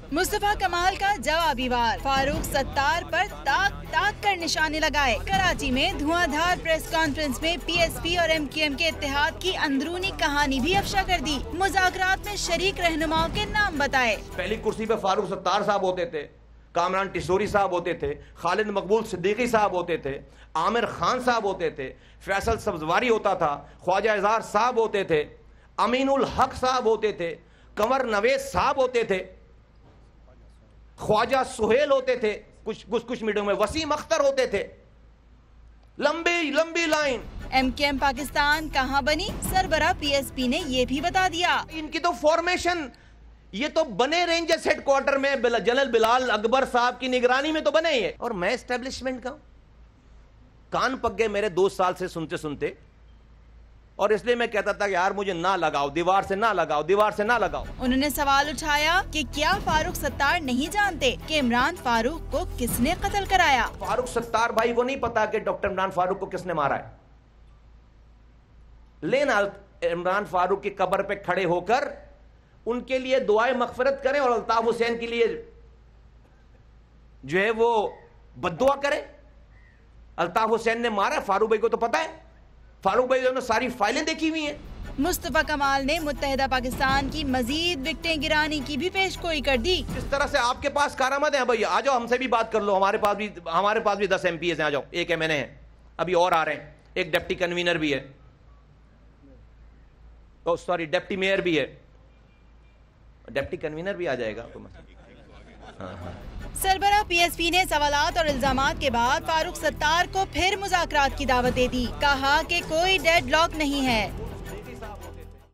मुस्तफा कमाल का जवाबी वार, फारूक सत्तार पर ताक ताक कर निशाने लगाए। कराची में धुआंधार प्रेस कॉन्फ्रेंस में पीएसपी और एमक्यूएम के इत्तेहाद की अंदरूनी कहानी भी अफशा कर दी। मुज़ाकरात में शरीक रहनुमाओं के नाम बताए। पहली कुर्सी पे फारूक सत्तार साहब होते थे, कामरान टिशोरी साहब होते थे, खालिद मकबूल सिद्दीकी साहब होते थे, आमिर खान साहब होते थे, फैसल सब्जवारी होता था, ख्वाजा इज़हार साहब होते थे, अमीनुल हक साहब होते थे, कंवर नवेज साहब होते थे, ख्वाजा सुहेल होते थे, कुछ मीटिंग में वसीम अख्तर होते थे। लंबी लंबी लाइन। एमक्यूएम पाकिस्तान कहाँ बनी, सरबरा पीएसपी ने ये भी बता दिया। इनकी तो फॉर्मेशन ये तो बने रेंजर्स हेडक्वार्टर में जनरल बिलाल अकबर साहब की निगरानी में तो बने ही है। और मैं एस्टेब्लिशमेंट का कान पक गए मेरे 2 साल से सुनते सुनते, और इसलिए मैं कहता था कि यार मुझे ना लगाओ, दीवार से ना लगाओ, दीवार से ना लगाओ। उन्होंने सवाल उठाया कि क्या फारूक सत्तार नहीं जानते कि इमरान फारूक को किसने कत्ल कराया। फारूक सत्तार भाई को नहीं पता कि डॉक्टर इमरान फारूक को किसने मारा है, लेकिन इमरान फारूक की कब्र पे खड़े होकर उनके लिए दुआए मगफिरत करें और अल्ताफ हुसैन के लिए जो है वो बद्दुआ करें। अल्ताफ हुसैन ने मारा, फारूक भाई को तो पता है, फारूक भाई ने सारी फाइलें देखी हुई हैं। मुस्तफा कमाल ने मुत्तहिदा पाकिस्तान की मजीद विकटें गिराने की भी पेशगोई कर दी। इस तरह से आपके पास कारामद है भाई, आ जाओ हमसे भी बात कर लो, हमारे पास भी 10 MPs हैं, आ जाओ, 1 MNA है, अभी और आ रहे हैं, एक डिप्टी कन्वीनर भी है, तो सॉरी डिप्टी मेयर भी है, डिप्टी कन्वीनर भी आ जाएगा। हाँ। सरबरा पीएसपी ने सवालात और इल्जामात के बाद फारूक सत्तार को फिर मुज़ाकरात की दावत दे दी। कहा कि कोई डेडलॉक नहीं है।